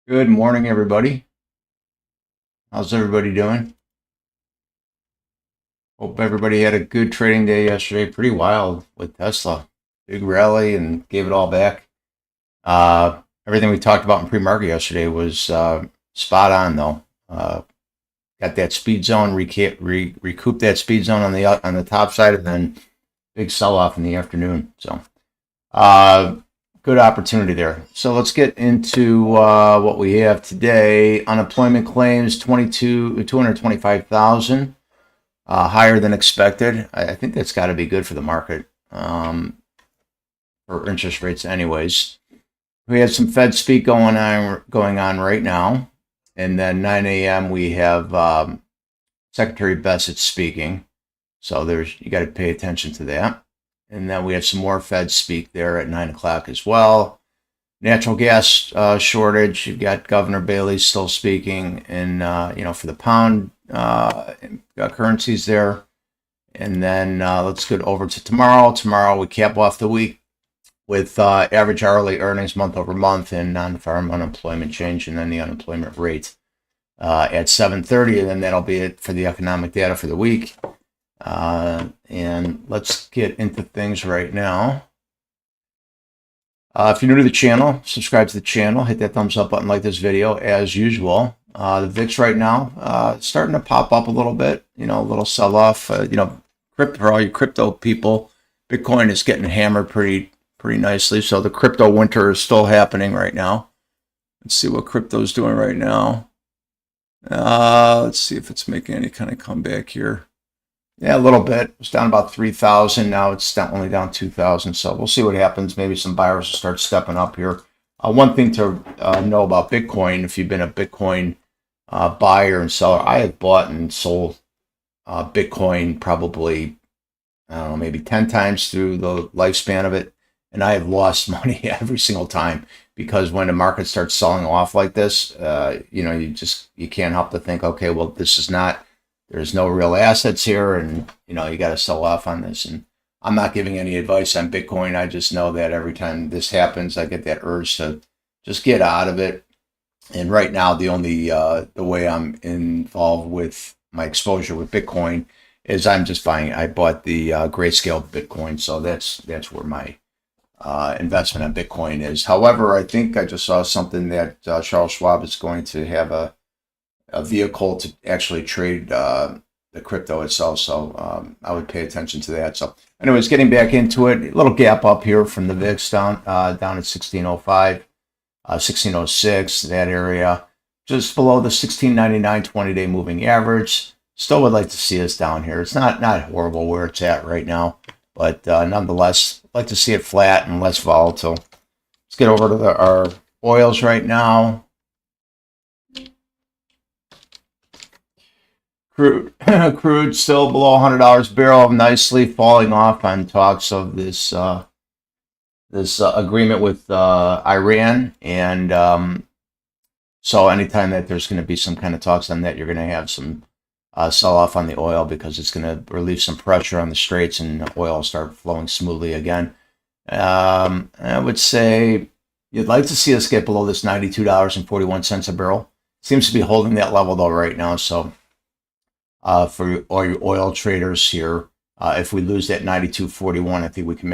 Good morning, everybody. How's everybody doing? Hope everybody had a good trading day yesterday. Pretty wild with Tesla. Big rally and gave it all back. Everything we talked about in pre-market yesterday was spot on, though. Got that speed zone, recoup that speed zone on the top side, and then big sell-off in the afternoon. So uh, good opportunity there. So let's get into what we have today. Unemployment claims 225,000, higher than expected. I think that's got to be good for the market, for interest rates, anyways. We have some Fed speak going on right now, and then 9 a.m. we have Secretary Bassett speaking. So you got to pay attention to that. And then we have some more Fed speak there at 9 o'clock as well. Natural gas shortage. You've got Governor Bailey still speaking, and for the pound currencies there. And then let's go over to tomorrow. Tomorrow we cap off the week with average hourly earnings month over month and non-farm unemployment change, and then the unemployment rate at 7:30, and then that'll be it for the economic data for the week. And let's get into things right now. If you're new to the channel, subscribe to the channel, hit that thumbs up button, like this video as usual. The VIX right now starting to pop up a little bit, a little sell-off. For all you crypto people, Bitcoin is getting hammered pretty nicely. So the crypto winter is still happening right now. Let's see what crypto is doing right now. Let's see if it's making any kind of comeback here. Yeah, a little bit. It's down about 3,000. Now it's only down 2,000. So we'll see what happens. Maybe some buyers will start stepping up here. One thing to know about Bitcoin, if you've been a Bitcoin buyer and seller, I have bought and sold Bitcoin probably, I don't know, maybe 10 times through the lifespan of it. And I have lost money every single time, because when the market starts selling off like this, you can't help to think, okay, well, there's no real assets here, and you got to sell off on this. And I'm not giving any advice on Bitcoin. I just know that every time this happens, I get that urge to just get out of it. And right now, the only the way I'm involved with my exposure with Bitcoin is I'm just buying. I bought the grayscale Bitcoin, so that's where my investment on Bitcoin is. However, I think I just saw something that Charles Schwab is going to have a vehicle to actually trade the crypto itself. So I would pay attention to that. So anyways, getting back into it, a little gap up here from the VIX down at 1605, 1606, that area, just below the 1699 20-day moving average. Still would like to see us down here. It's not horrible where it's at right now, but nonetheless, I'd like to see it flat and less volatile. Let's get over to our oils right now. Crude still below $100 a barrel, nicely falling off on talks of this agreement with Iran, and so anytime that there's going to be some kind of talks on that, you're going to have some sell off on the oil, because it's going to relieve some pressure on the straits and oil will start flowing smoothly again. I would say you'd like to see us get below this $92.41 a barrel. Seems to be holding that level though right now. So for all your oil traders here, if we lose that 92.41, I think we can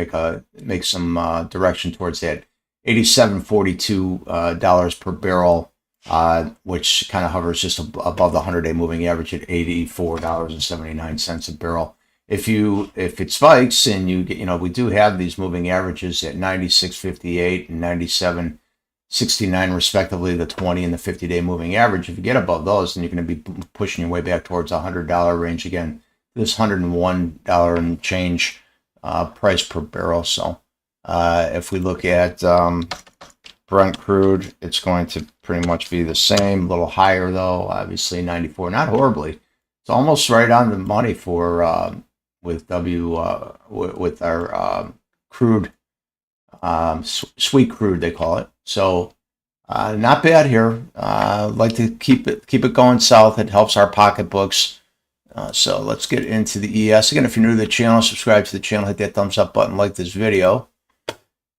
make some direction towards that $87.42 per barrel, which kind of hovers just above the 100-day moving average at $84.79 a barrel. If it spikes and we do have these moving averages at 96.58 and 97.69 respectively, the 20 and the 50-day moving average. If you get above those, then you're going to be pushing your way back towards $100 range again. This $101 and change price per barrel. So if we look at Brent crude, it's going to pretty much be the same, a little higher though, obviously 94, not horribly. It's almost right on the money for with our crude, sweet crude they call it. So not bad here. Like to keep it going south. It helps our pocketbooks. So let's get into the ES. Again, if you're new to the channel, subscribe to the channel, hit that thumbs up button, like this video.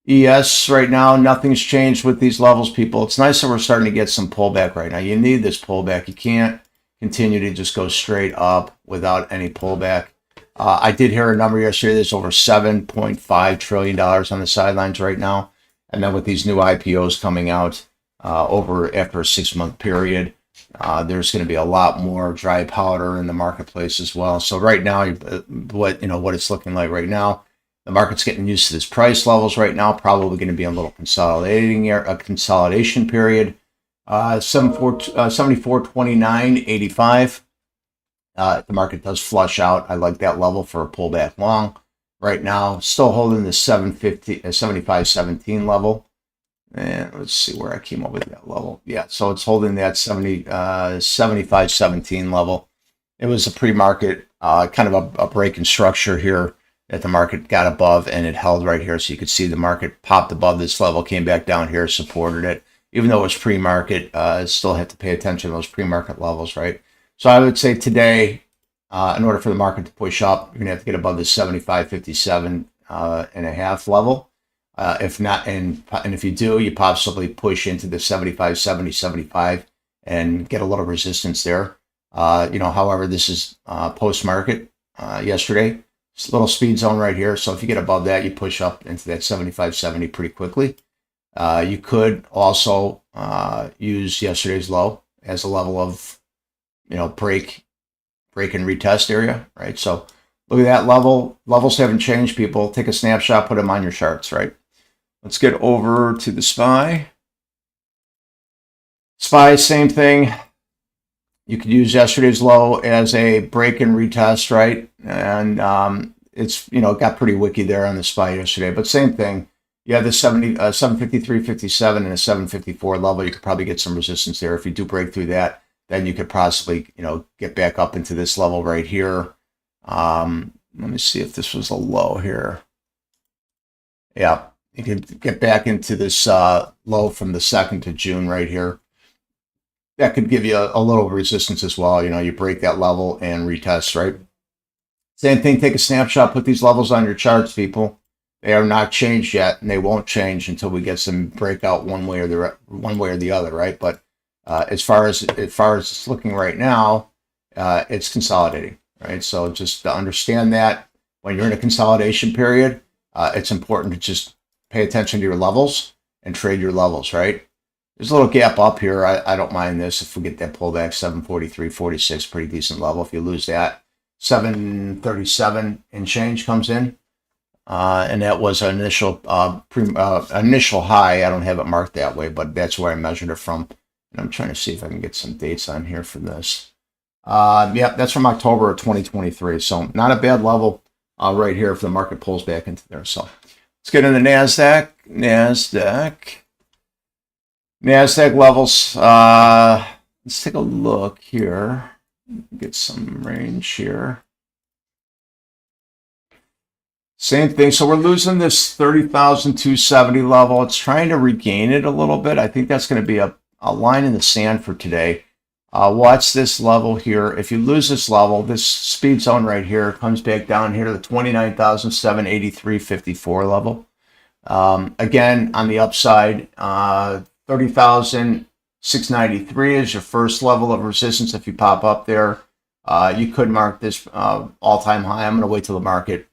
ES right now, nothing's changed with these levels, people. It's nice that we're starting to get some pullback right now. You need this pullback. You can't continue to just go straight up without any pullback. I did hear a number yesterday. There's over $7.5 trillion on the sidelines right now. And then with these new IPOs coming out over after a 6-month period, there's going to be a lot more dry powder in the marketplace as well. So right now, what it's looking like right now, the market's getting used to this price levels right now. Probably going to be a little consolidation period. 74.29.85. The market does flush out. I like that level for a pullback long. Right now, still holding the 75.17 level. And let's see where I came up with that level. Yeah, so it's holding that 75.17 level. It was a pre-market kind of a break in structure here that the market got above, and it held right here. So you could see the market popped above this level, came back down here, supported it. Even though it was pre-market, still have to pay attention to those pre-market levels, right? So I would say today, in order for the market to push up, you're going to have to get above the 75.57 and a half level. If not, and if you do, you possibly push into the 75.70, 75 and get a little resistance there. However, this is post-market yesterday. It's a little speed zone right here. So if you get above that, you push up into that 75.70 pretty quickly. You could also use yesterday's low as a level of, break and retest area, right? So look at that level. Levels haven't changed, people. Take a snapshot, put them on your charts, right? Let's get over to the SPY. SPY, same thing. You could use yesterday's low as a break and retest, right? And it's, got pretty wicky there on the SPY yesterday, but same thing. You have the 753.57 and a 754 level. You could probably get some resistance there. If you do break through that, then you could possibly, get back up into this level right here. Let me see if this was a low here. Yeah, you could get back into this low from the 2nd of June right here. That could give you a little resistance as well. You break that level and retest, right? Same thing, take a snapshot, put these levels on your charts, people. They are not changed yet, and they won't change until we get some breakout one way or the other, right? But as far as it's looking right now, it's consolidating, right? So just to understand that when you're in a consolidation period, it's important to just pay attention to your levels and trade your levels, right? There's a little gap up here. I don't mind this. If we get that pullback, 743.46, pretty decent level. If you lose that, 737 and change comes in. And that was an initial initial high. I don't have it marked that way, but that's where I measured it from. And I'm trying to see if I can get some dates on here for this. Yeah, that's from October of 2023. So not a bad level right here if the market pulls back into there. So let's get into NASDAQ. NASDAQ levels. Let's take a look here. Get some range here. Same thing. So we're losing this 30,270 level. It's trying to regain it a little bit. I think that's going to be a line in the sand for today. Watch this level here. If you lose this level, this speed zone right here comes back down here to the 29,783.54 level. Again, on the upside, 30,693 is your first level of resistance. If you pop up there, you could mark this all-time high. I'm going to wait till the market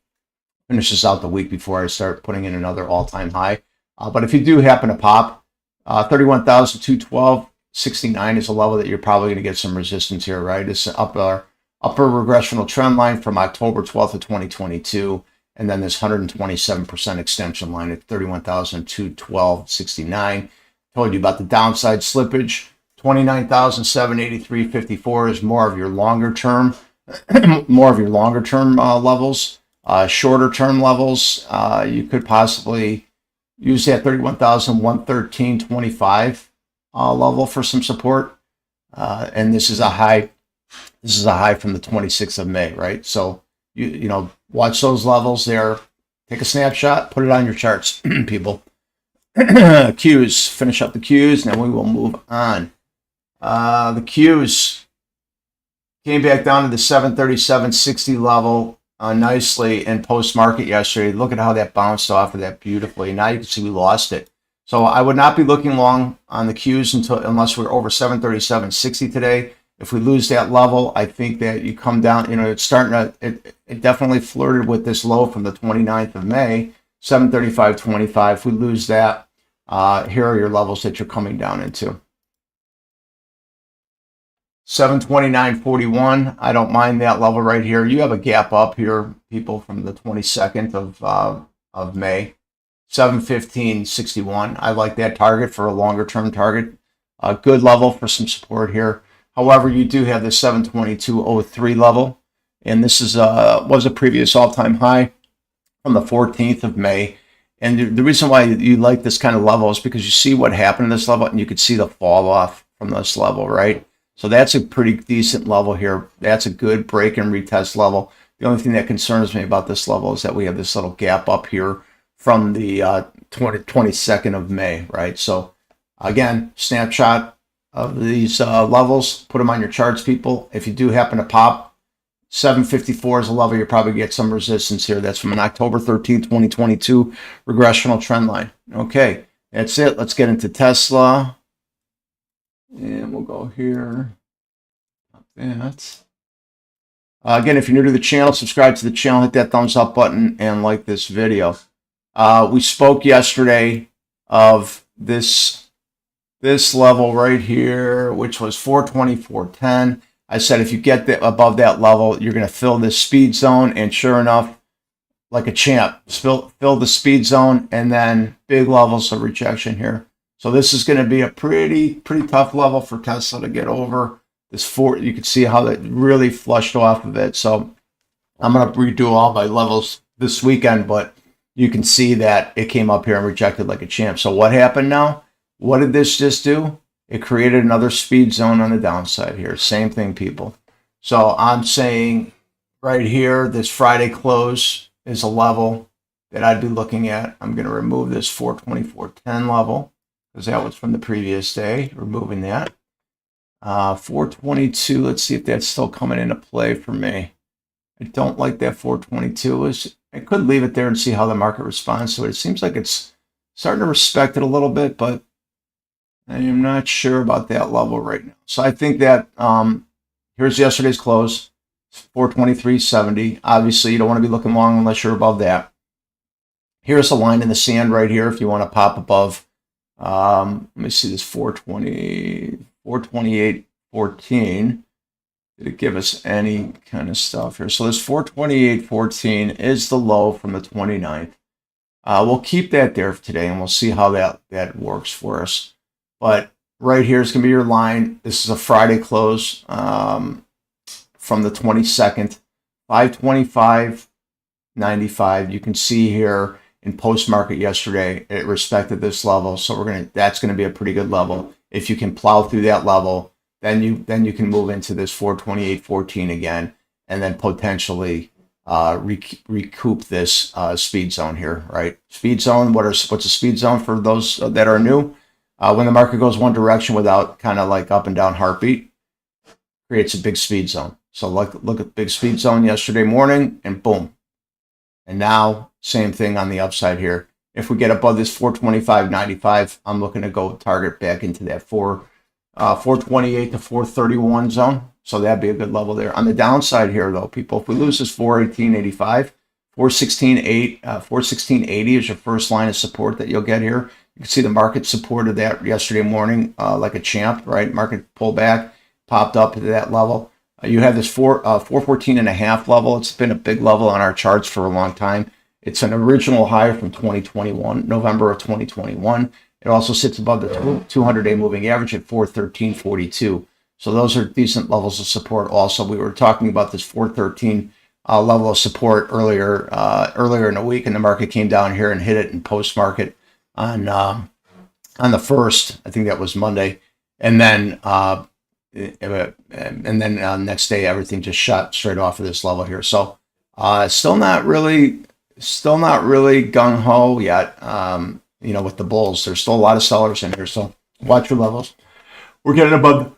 finishes out the week before I start putting in another all-time high. But if you do happen to pop, 31,212.69 is a level that you're probably going to get some resistance here, right? It's an upper regressional trend line from October 12th of 2022, and then this 127% extension line at 31,212.69. Told you about the downside slippage. 29,783.54 is more of your longer term, levels. Shorter term levels, you could possibly use that 31,113.25 level for some support. And this is a high. This is a high from the 26th of May, right? So you watch those levels there. Take a snapshot, put it on your charts, people. Qs, finish up the Qs, and then we will move on. The Qs came back down to the 737.60 level. nicely in post-market yesterday. Look at how that bounced off of that beautifully. Now you can see we lost it. So I would not be looking long on the Qs unless we're over 737.60 today. If we lose that level, I think that you come down, it's starting to, it definitely flirted with this low from the 29th of May, 735.25. If we lose that, here are your levels that you're coming down into. 729.41. I don't mind that level right here. You have a gap up here, people, from the 22nd of May. 715.61. I like that target for a longer term target. A good level for some support here. However, you do have the 722.03 level, and this is was a previous all-time high from the 14th of May. And the reason why you like this kind of level is because you see what happened to this level, and you could see the fall off from this level, right? So that's a pretty decent level here. That's a good break and retest level. The only thing that concerns me about this level is that we have this little gap up here from the 22nd of May, right? So again, snapshot of these levels, put them on your charts, people. If you do happen to pop, 754 is a level, you probably get some resistance here. That's from an October 13th, 2022 regressional trend line. Okay, that's it. Let's get into Tesla. And we'll go here. That. Again, if you're new to the channel, subscribe to the channel, hit that thumbs up button, and like this video. We spoke yesterday of this level right here, which was 424.10. I said if you get above that level, you're going to fill this speed zone, and sure enough, like a champ, fill the speed zone, and then big levels of rejection here. So this is going to be a pretty tough level for Tesla to get over. This you can see how that really flushed off of it. So I'm going to redo all my levels this weekend, but you can see that it came up here and rejected like a champ. So what happened now? What did this just do? It created another speed zone on the downside here. Same thing, people. So I'm saying right here, this Friday close is a level that I'd be looking at. I'm going to remove this 424.10 level because that was from the previous day. Removing that. 422, let's see if that's still coming into play for me. I don't like that 422. I could leave it there and see how the market responds to it. It seems like it's starting to respect it a little bit, but I am not sure about that level right now. So I think that here's yesterday's close, 423.70. Obviously, you don't want to be looking long unless you're above that. Here's a line in the sand right here if you want to pop above. Let me see this 428.14. Did it give us any kind of stuff here? So this 428.14 is the low from the 29th. We'll keep that there for today, and we'll see how that works for us. But right here is going to be your line. This is a Friday close from the 22nd, 525.95. You can see here in post-market yesterday, it respected this level. So that's going to be a pretty good level. If you can plow through that level, then you can move into this 428.14 again, and then potentially recoup this speed zone here, right? Speed zone. What's a speed zone for those that are new? When the market goes one direction without kind of like up and down heartbeat, creates a big speed zone. So look at big speed zone yesterday morning, and boom. And now same thing on the upside here. If we get above this 425.95, I'm looking to go target back into that 428 to 431 zone. So that'd be a good level there. On the downside here, though, people, if we lose this 418.85, 416.80 is your first line of support that you'll get here. You can see the market supported that yesterday morning like a champ, right? Market pulled back, popped up to that level. You have this 414.5 level. It's been a big level on our charts for a long time. It's an original high from 2021, November of 2021. It also sits above the 200-day moving average at 413.42. So those are decent levels of support. Also, we were talking about this 413 level of support earlier in the week, and the market came down here and hit it in post-market on the 1st. I think that was Monday, and then next day everything just shot straight off of this level here. So still not really gung ho yet. With the bulls, there's still a lot of sellers in here. So watch your levels. We're getting above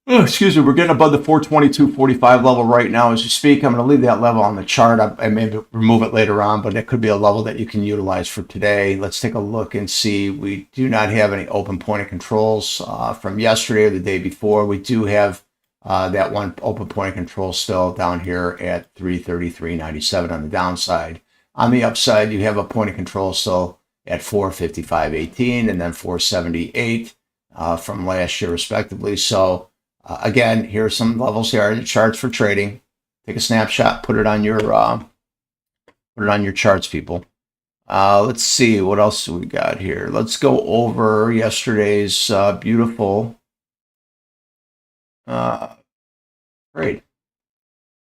Oh, excuse me, we're getting above the 422.45 level right now as we speak. I'm going to leave that level on the chart. I may remove it later on, but it could be a level that you can utilize for today. Let's take a look and see. We do not have any open point of controls from yesterday or the day before. We do have that one open point of control still down here at 333.97 on the downside. On the upside, you have a point of control still at 455.18 and then 478 from last year respectively. So again, here are some levels here in the charts for trading. Take a snapshot, put it on your charts, people. Let's see what else we got here. Let's go over yesterday's beautiful trade.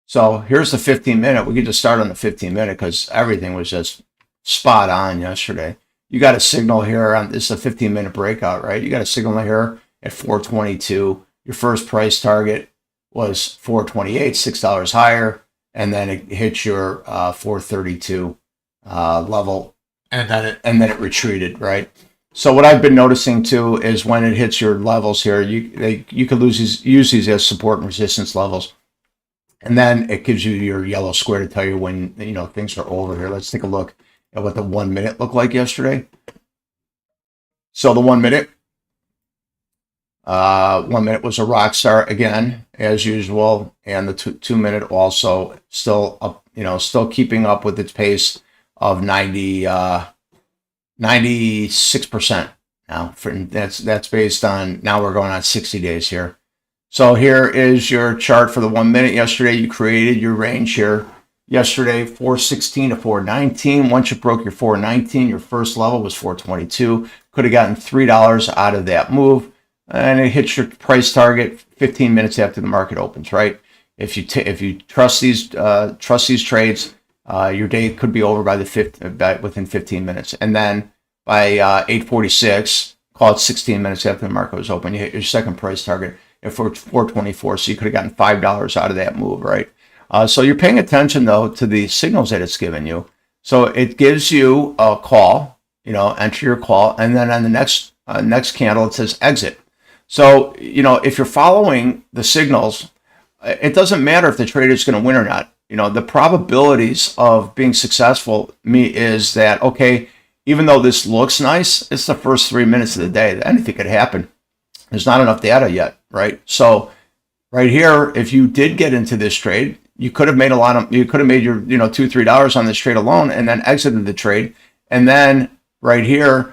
So here's the 15-minute. We could just start on the 15-minute because everything was just spot on yesterday. You got a signal here on this is a 15-minute breakout, right? You got a signal here at 422. Your first price target was 428, $6 higher, and then it hits your 432 level, and then it retreated, right? So what I've been noticing too is when it hits your levels here, you could use these as support and resistance levels, and then it gives you your yellow square to tell you when things are over here. Let's take a look at what the 1 minute looked like yesterday. So the 1 minute. 1 minute was a rock star again, as usual, and the 2 minute also still up, still keeping up with its pace of 96%. Now, that's based on, now we're going on 60 days here. So here is your chart for the 1 minute. Yesterday, you created your range here. Yesterday, 416 to 419. Once you broke your 419, your first level was 422. Could have gotten $3 out of that move. And it hits your price target 15 minutes after the market opens, right? If you trust these trades, your day could be over by within 15 minutes, and then by 8:46, call it 16 minutes after the market was open, you hit your second price target at 424. So you could have gotten $5 out of that move, right? So you're paying attention though to the signals that it's giving you. So it gives you a call, enter your call, and then on the next candle it says exit. So, if you're following the signals, it doesn't matter if the trader is going to win or not. The probabilities of being successful is that, okay, even though this looks nice, it's the first 3 minutes of the day. Anything could happen. There's not enough data yet, right? So right here, if you did get into this trade, you could have made your, $2-3 on this trade alone and then exited the trade. And then right here,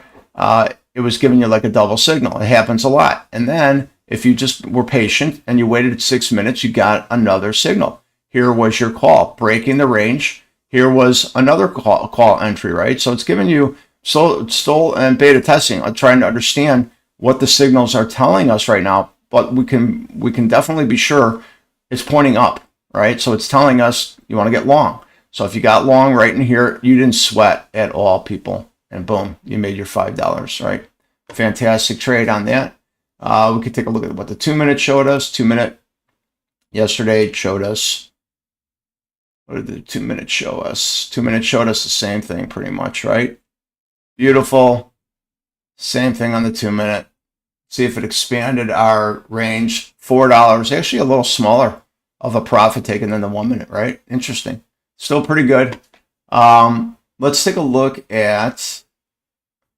it was giving you like a double signal. It happens a lot. And then if you just were patient and you waited 6 minutes, you got another signal. Here was your call, breaking the range. Here was another call entry, right? So it's giving you stole and beta testing. I'm trying to understand what the signals are telling us right now, but we can definitely be sure it's pointing up, right? So it's telling us you want to get long. So if you got long right in here, you didn't sweat at all, people. And boom, you made your $5, right? Fantastic trade on that. We could take a look at what the 2 minute showed us. 2 minute yesterday showed us. What did the 2 minute show us? 2 minutes showed us the same thing pretty much, right? Beautiful. Same thing on the 2 minute. See if it expanded our range. $4, actually a little smaller of a profit taken than the 1 minute, right? Interesting. Still pretty good. Let's take a look at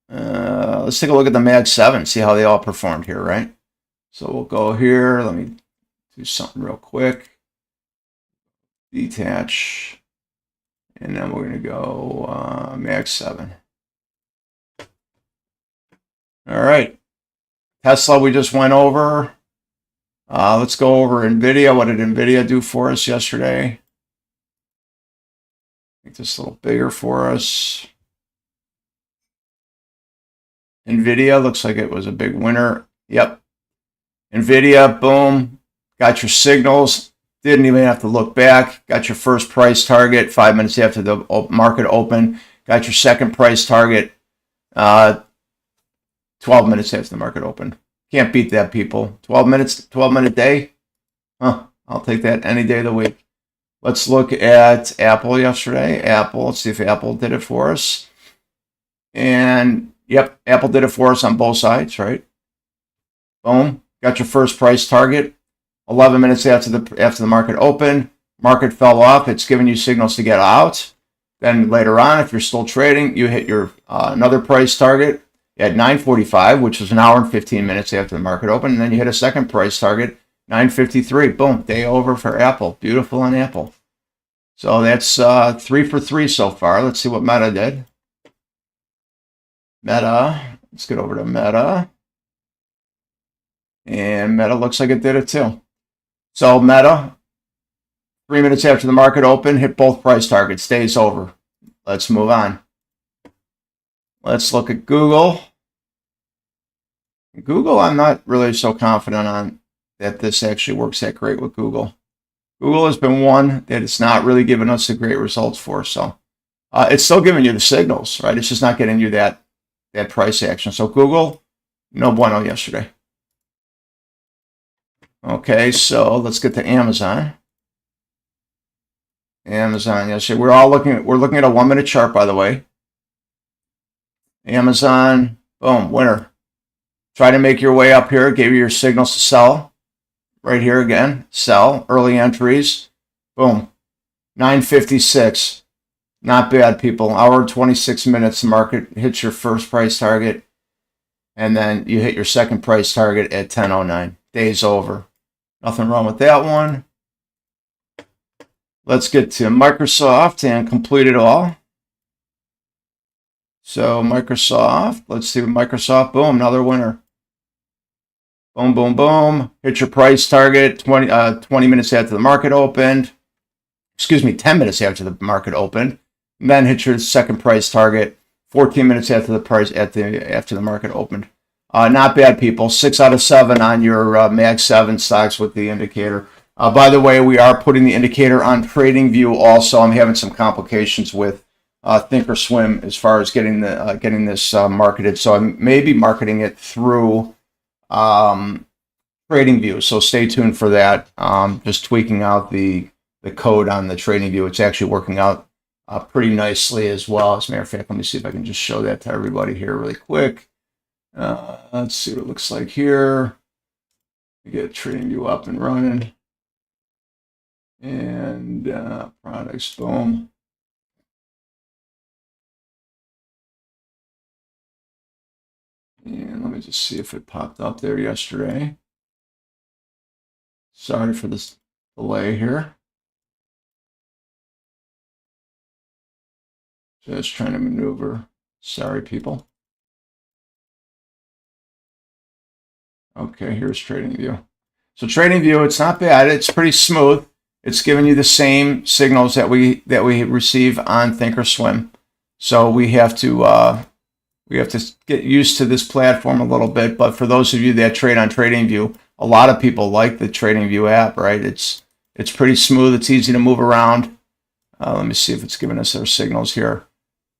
the Mag 7, see how they all performed here, right? So we'll go here. Let me do something real quick. Detach. And then we're going to go Mag 7. All right. Tesla, we just went over. Let's go over NVIDIA. What did NVIDIA do for us yesterday? Make this a little bigger for us. NVIDIA looks like it was a big winner. Yep. NVIDIA, boom. Got your signals. Didn't even have to look back. Got your first price target 5 minutes after the market opened. Got your second price target 12 minutes after the market opened. Can't beat that, people. 12 minutes, 12-minute day. Huh. I'll take that any day of the week. Let's look at Apple yesterday. Apple, let's see if Apple did it for us. And yep, Apple did it for us on both sides, right? Boom. Got your first price target 11 minutes after the market opened. Market fell off. It's giving you signals to get out. Then later on, if you're still trading, you hit your another price target at 9:45, which was an hour and 15 minutes after the market opened. And then you hit a second price target, 9:53. Boom, day over for Apple. Beautiful on Apple. So that's 3 for 3 so far. Let's see what Meta did. Meta, let's get over to Meta. And Meta looks like it did it too. So Meta, 3 minutes after the market opened, hit both price targets, days over. Let's move on. Let's look at Google. Google, I'm not really so confident on that this actually works that great with Google. Google has been one that it's not really giving us the great results for. So it's still giving you the signals, right? It's just not getting you that price action. So Google, no bueno yesterday. Okay, so let's get to Amazon. Amazon yesterday. We're looking at a 1 minute chart, by the way. Amazon, boom, winner. Try to make your way up here. Gave you your signals to sell. Right here again, sell, early entries. Boom, 9:56. Not bad, people. Hour and 26 minutes, the market hits your first price target. And then you hit your second price target at 10:09. Days over. Nothing wrong with that one. Let's get to Microsoft and complete it all. So Microsoft, let's see Microsoft, boom, another winner. Boom, boom, boom. Hit your price target 20 minutes after the market opened. Excuse me, 10 minutes after the market opened. And then hit your second price target 14 minutes after the market opened. Not bad, people. 6 out of 7 on your Mag 7 stocks with the indicator. By the way, we are putting the indicator on TradingView also. I'm having some complications with Thinkorswim as far as getting this marketed. So I may be marketing it through TradingView. So stay tuned for that. Just tweaking out the code on the TradingView. It's actually working out pretty nicely as well. As a matter of fact, let me see if I can just show that to everybody here really quick. Let's see what it looks like here. Get TradingView up and running. And products, boom. And let me just see if it popped up there yesterday. Sorry for this delay here. Just trying to maneuver. Sorry, people. Okay, here's TradingView. So TradingView, it's not bad. It's pretty smooth. It's giving you the same signals that we receive on Thinkorswim. So we have to get used to this platform a little bit. But for those of you that trade on TradingView, a lot of people like the TradingView app, right? It's pretty smooth. It's easy to move around. Let me see if it's giving us our signals here.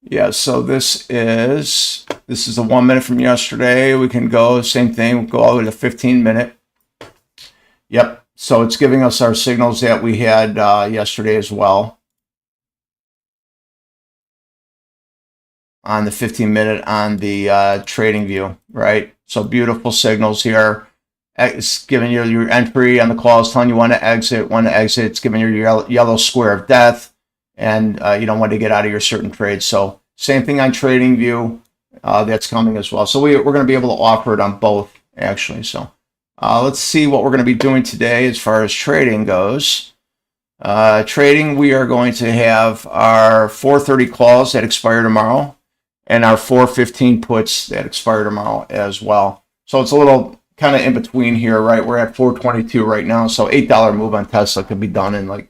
Yeah, so this is a 1 minute from yesterday. We can go same thing. We'll go all the way to 15 minute. Yep. So it's giving us our signals that we had yesterday as well. On the 15 minute on the TradingView, right? So beautiful signals here. It's giving you your entry on the call. It's telling you when to exit. It's giving you your yellow square of death. And you don't want to get out of your certain trades. So same thing on TradingView. That's coming as well. So we're going to be able to offer it on both, actually. So let's see what we're going to be doing today as far as trading goes. Trading, we are going to have our 4:30 calls that expire tomorrow and our 4:15 puts that expire tomorrow as well. So it's a little kind of in between here, right? We're at 422 right now. So $8 move on Tesla could be done in like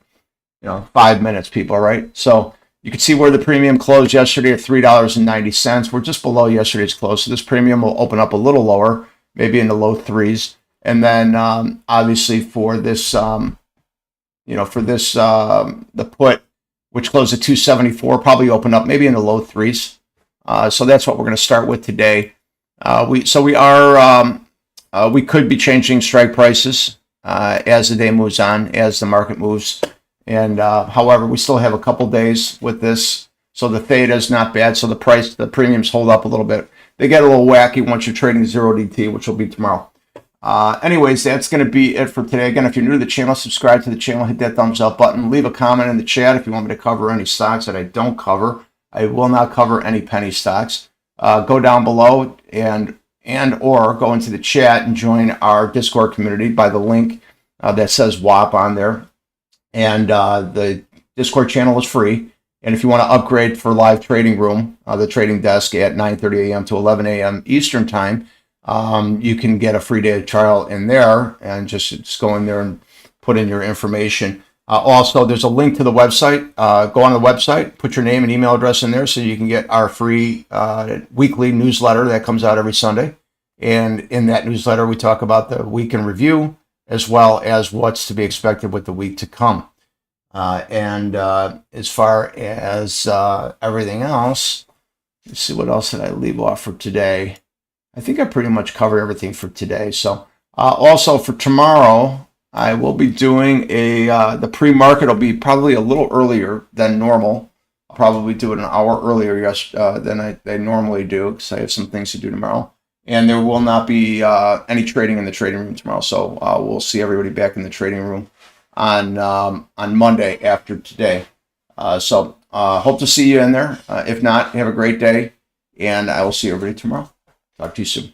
5 minutes, people, right? So you can see where the premium closed yesterday at $3.90. We're just below yesterday's close. So this premium will open up a little lower, maybe in the low threes. And then obviously for this, the put, which closed at 274, probably open up maybe in the low threes. So that's what we're going to start with today. We could be changing strike prices as the day moves on, as the market moves. And however, we still have a couple days with this. So the theta is not bad. So the premiums hold up a little bit. They get a little wacky once you're trading 0DT, which will be tomorrow. Anyways, that's going to be it for today. Again, if you're new to the channel, subscribe to the channel, hit that thumbs up button, leave a comment in the chat if you want me to cover any stocks that I don't cover. I will not cover any penny stocks. Go down below and or go into the chat and join our Discord community by the link that says WAP on there. And the Discord channel is free. And if you want to upgrade for live trading room, the trading desk at 9:30 a.m. to 11 a.m. Eastern time, you can get a free day of trial in there, and just go in there and put in your information. Also, there's a link to the website. Go on the website, put your name and email address in there so you can get our free weekly newsletter that comes out every Sunday. And in that newsletter, we talk about the week in review, as well as what's to be expected with the week to come. As far as everything else, let's see, what else did I leave off for today? I think I pretty much covered everything for today. So also for tomorrow, I will be doing the pre-market will be probably a little earlier than normal. I'll probably do it an hour earlier than I normally do, because I have some things to do tomorrow. And there will not be any trading in the trading room tomorrow. So we'll see everybody back in the trading room on Monday after today. Hope to see you in there. If not, have a great day, and I will see everybody tomorrow. Talk to you soon.